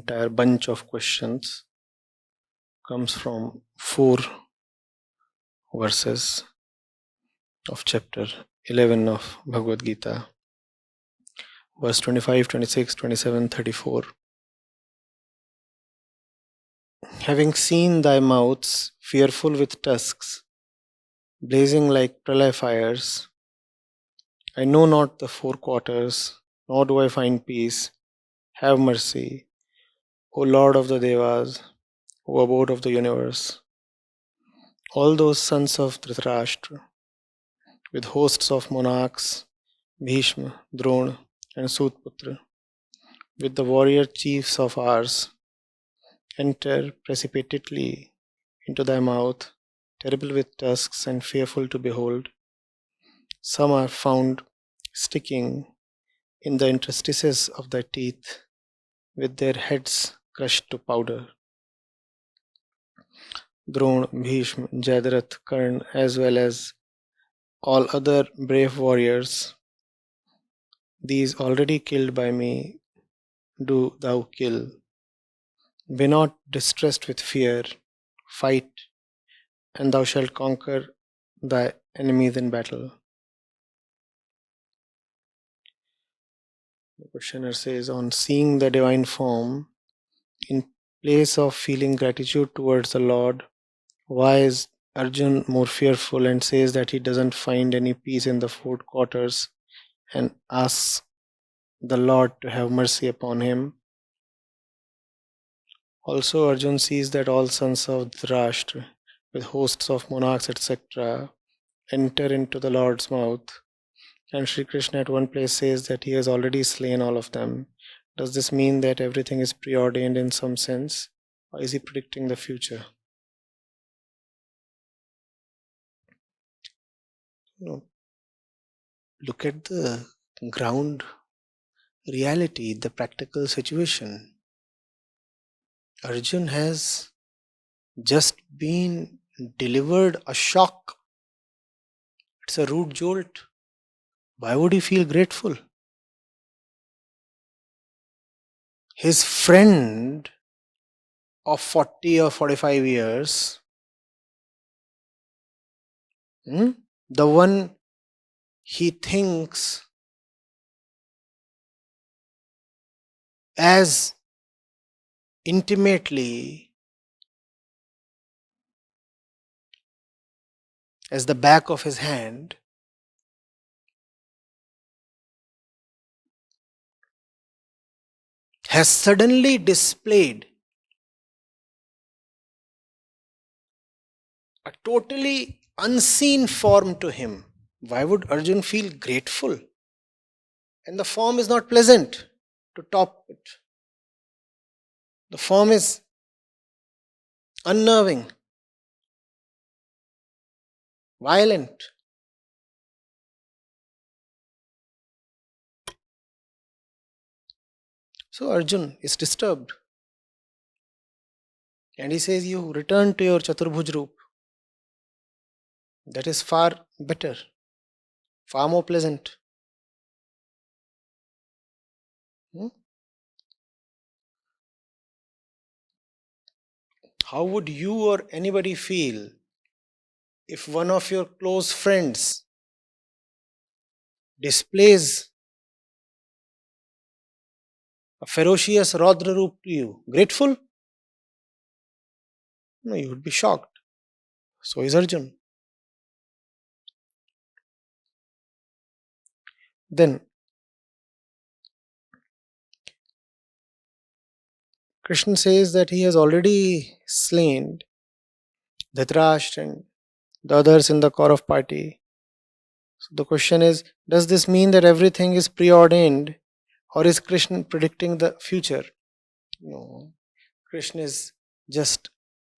entire bunch of questions comes from 4 verses of chapter 11 of Bhagavad Gita, verse 25, 26, 27, 34. Having seen thy mouths fearful with tusks, blazing like pralay fires, I know not the 4 quarters, nor do I find peace. Have mercy, O Lord of the Devas, O abode of the universe. All those sons of Dhritarashtra, with hosts of monarchs, Bhishma, Drona, and Sutputra, with the warrior chiefs of ours, enter precipitately into thy mouth, terrible with tusks and fearful to behold. Some are found sticking in the interstices of thy teeth, with their heads crushed to powder. Drona, Bhishma, Jayadratha, Karna, as well as all other brave warriors, these already killed by me, do thou kill. Be not distressed with fear, fight, and thou shalt conquer thy enemies in battle. The questioner says, on seeing the divine form, in place of feeling gratitude towards the Lord, why is Arjun more fearful and says that he doesn't find any peace in the 4 quarters and asks the Lord to have mercy upon him? Also, Arjun sees that all sons of Dhritarashtra, with hosts of monarchs, etc., enter into the Lord's mouth. And Sri Krishna at one place says that he has already slain all of them. Does this mean that everything is preordained in some sense? Or is he predicting the future? Look at the ground reality, the practical situation. Arjun has just been delivered a shock. It's a rude jolt. Why would he feel grateful? His friend of 40 or 45 years, the one he thinks as intimately as the back of his hand, has suddenly displayed a totally unseen form to him. Why would Arjun feel grateful? And the form is not pleasant to top it. The form is unnerving, violent. So Arjun is disturbed. And he says, you return to your Chaturbhuj Roop. That is far better, far more pleasant. How would you or anybody feel if one of your close friends displays a ferocious Raudra Roop to you? Grateful? No, you would be shocked. So is Arjun. Then Krishna says that he has already slain Dhritarashtra and the others in the Kaurav party. So the question is, does this mean that everything is preordained, or is Krishna predicting the future? No. Krishna is just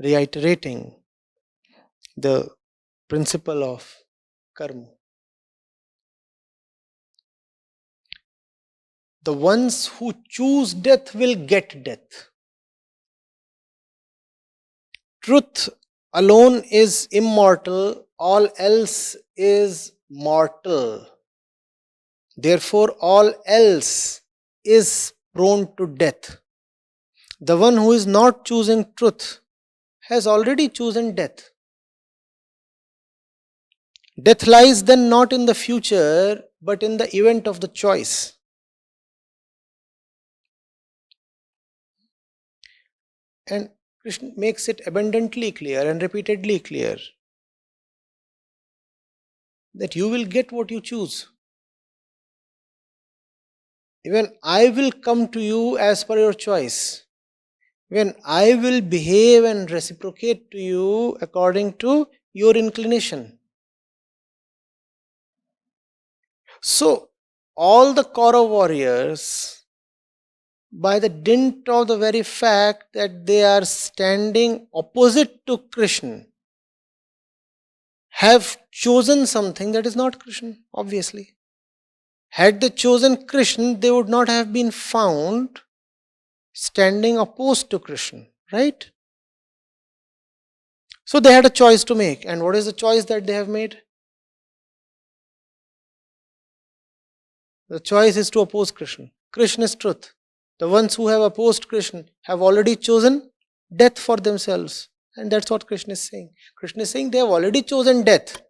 reiterating the principle of karma. The ones who choose death will get death. Truth alone is immortal, all else is mortal. Therefore, all else is prone to death. The one who is not choosing truth has already chosen death. Death lies then not in the future, but in the event of the choice. And Krishna makes it abundantly clear and repeatedly clear that you will get what you choose. Even I will come to you as per your choice. When I will behave and reciprocate to you according to your inclination. So, all the Kaurav warriors, by the dint of the very fact that they are standing opposite to Krishna, have chosen something that is not Krishna, obviously. Had they chosen Krishna, they would not have been found standing opposed to Krishna, right? So they had a choice to make. And what is the choice that they have made? The choice is to oppose Krishna. Krishna is truth. The ones who have opposed Krishna have already chosen death for themselves. And that's what Krishna is saying. Krishna is saying they have already chosen death.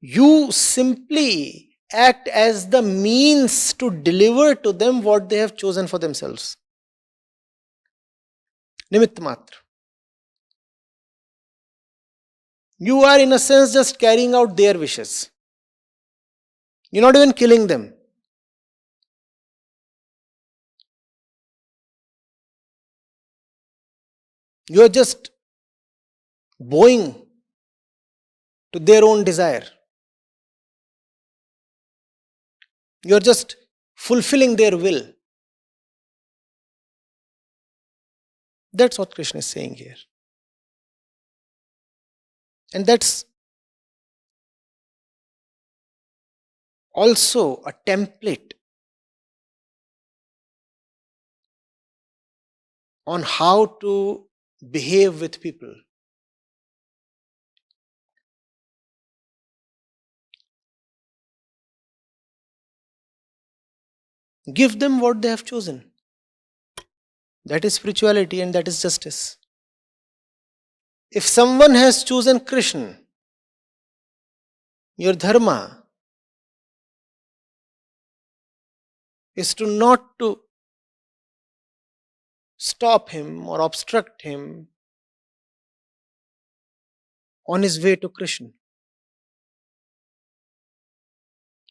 You simply act as the means to deliver to them what they have chosen for themselves. Nimitt matra. You are in a sense just carrying out their wishes. You're not even killing them. You are just bowing to their own desire. You are just fulfilling their will. That's what Krishna is saying here. And that's also a template on how to behave with people. Give them what they have chosen. That is spirituality and that is justice. If someone has chosen Krishna, your dharma is to not to stop him or obstruct him on his way to Krishna.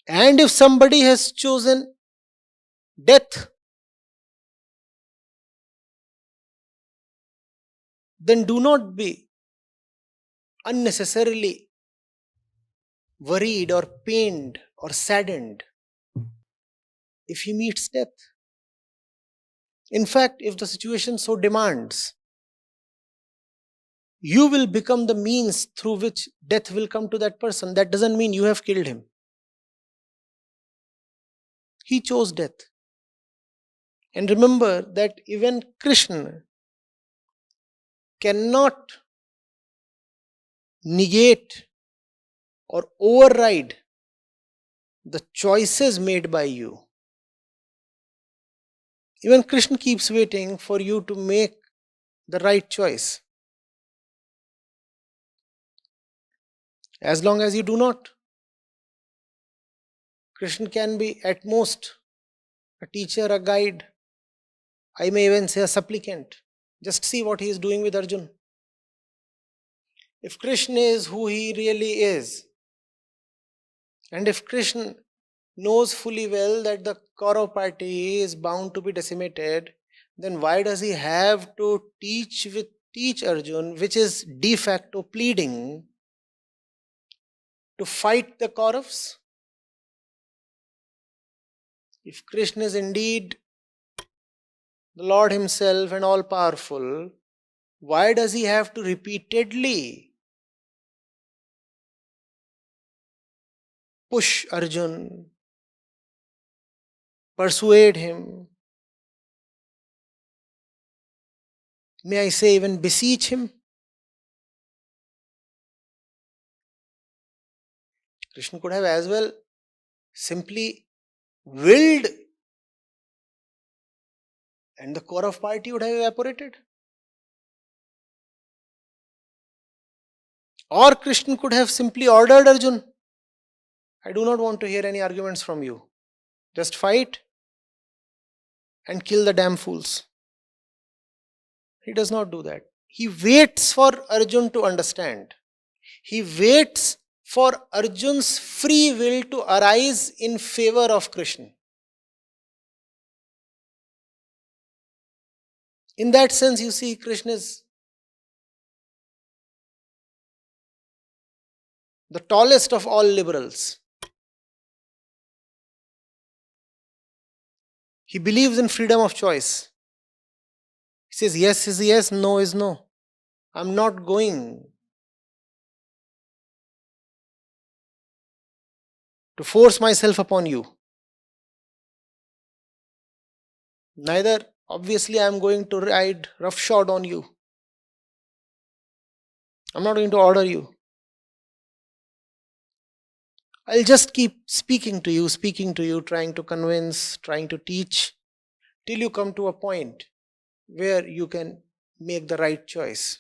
And if somebody has chosen death, then do not be unnecessarily worried or pained or saddened if he meets death. In fact, if the situation so demands, you will become the means through which death will come to that person. That doesn't mean you have killed him. He chose death. And remember that even Krishna cannot negate or override the choices made by you. Even Krishna keeps waiting for you to make the right choice. As long as you do not, Krishna can be at most a teacher, a guide, I may even say a supplicant. Just see what he is doing with Arjun. If Krishna is who he really is, and if Krishna knows fully well that the Kaurav party is bound to be decimated, then why does he have to teach Arjun, which is de facto pleading, to fight the Kauravas? If Krishna is indeed the Lord himself and all powerful, why does he have to repeatedly push Arjun, persuade him, may I say even beseech him? Krishna could have as well simply willed and the Kaurav party would have evaporated. Or Krishna could have simply ordered Arjun, I do not want to hear any arguments from you. Just fight and kill the damn fools. He does not do that. He waits for Arjun to understand. He waits for Arjun's free will to arise in favor of Krishna. In that sense, you see, Krishna is the tallest of all liberals. He believes in freedom of choice. He says, yes is yes, no is no. I'm not going to force myself upon you. Neither, obviously, I'm going to ride roughshod on you. I'm not going to order you. I'll just keep speaking to you, trying to convince, trying to teach, till you come to a point where you can make the right choice.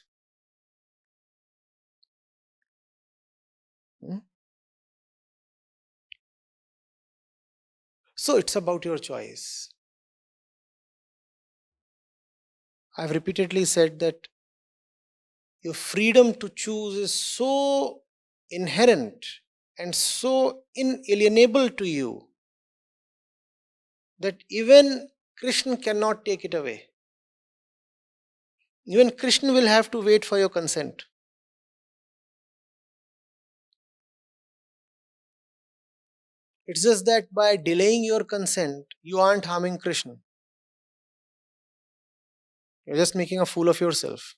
So it's about your choice. I've repeatedly said that your freedom to choose is so inherent and so inalienable to you that even Krishna cannot take it away. Even Krishna will have to wait for your consent. It's just that by delaying your consent, you aren't harming Krishna. You're just making a fool of yourself.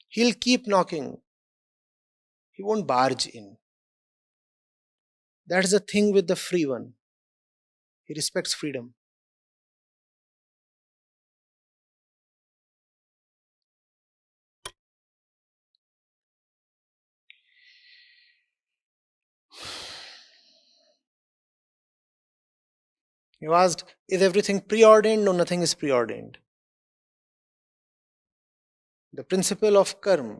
He'll keep knocking. He won't barge in. That's the thing with the free one. He respects freedom. You asked, is everything preordained? No, nothing is preordained. The principle of karma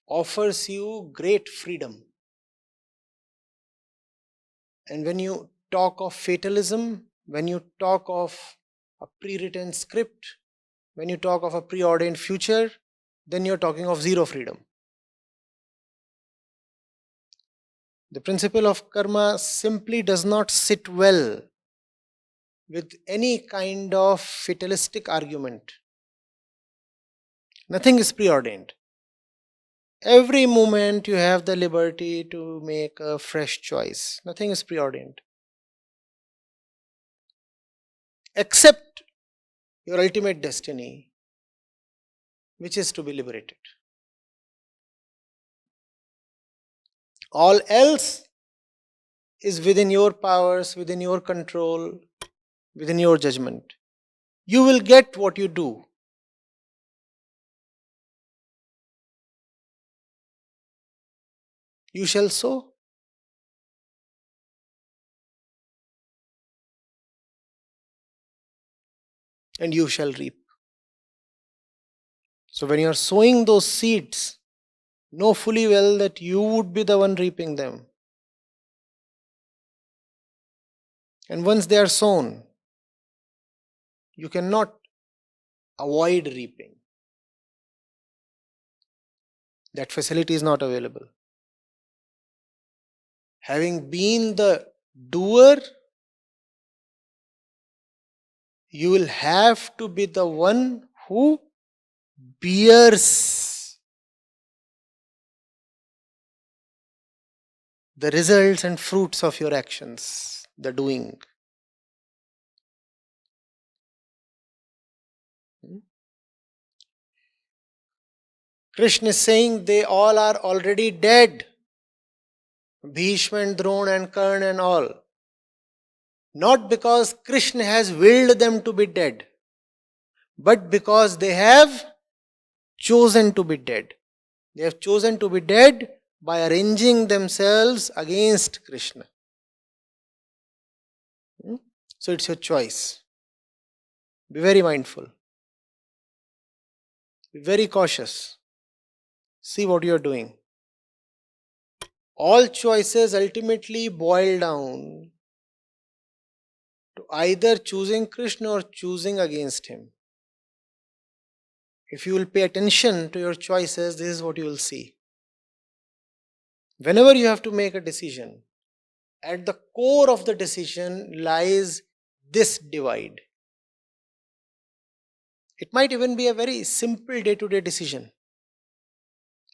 offers you great freedom. And when you talk of fatalism, when you talk of a pre-written script, when you talk of a preordained future, then you're talking of zero freedom. The principle of karma simply does not sit well with any kind of fatalistic argument. Nothing is preordained. Every moment you have the liberty to make a fresh choice. Nothing is preordained. Except your ultimate destiny, which is to be liberated. All else is within your powers, within your control, within your judgment. You will get what you do. You shall sow. And you shall reap. So when you are sowing those seeds, know fully well that you would be the one reaping them. And once they are sown, you cannot avoid reaping. That facility is not available. Having been the doer, you will have to be the one who bears the results and fruits of your actions, the doing. Krishna is saying they all are already dead. Bhishma and Drona and Karna and all. Not because Krishna has willed them to be dead, but because they have chosen to be dead. They have chosen to be dead by arranging themselves against Krishna. So it's your choice. Be very mindful. Be very cautious. See what you are doing. All choices ultimately boil down to either choosing Krishna or choosing against him. If you will pay attention to your choices, this is what you will see. Whenever you have to make a decision, at the core of the decision lies this divide. It might even be a very simple day-to-day decision,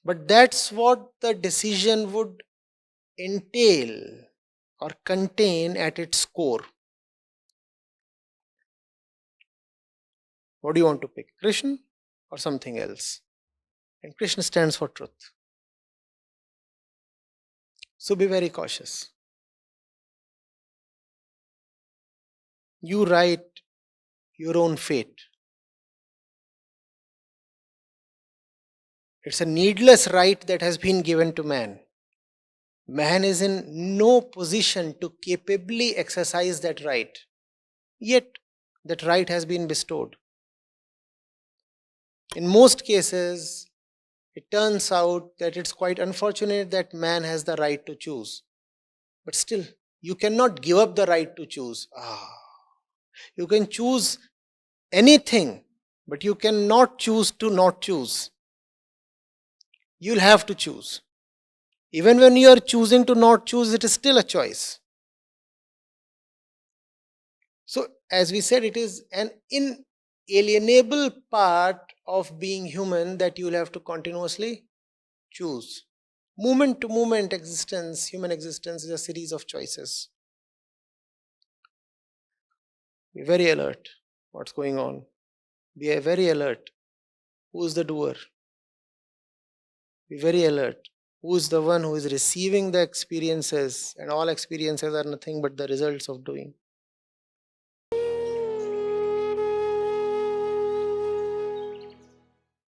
but that's what the decision would entail or contain at its core. What do you want to pick, Krishna or something else? And Krishna stands for truth. So be very cautious. You write your own fate. It's a needless right that has been given to man. Man is in no position to capably exercise that right. Yet, that right has been bestowed. In most cases, it turns out that it's quite unfortunate that man has the right to choose. But still, you cannot give up the right to choose. You can choose anything, but you cannot choose to not choose. You'll have to choose. Even when you are choosing to not choose, it is still a choice. So, as we said, it is an inalienable part of being human that you'll have to continuously choose. Moment to moment existence, human existence is a series of choices. Be very alert what's going on. Be very alert. Who is the doer? Be very alert. Who is the one who is receiving the experiences? And all experiences are nothing but the results of doing.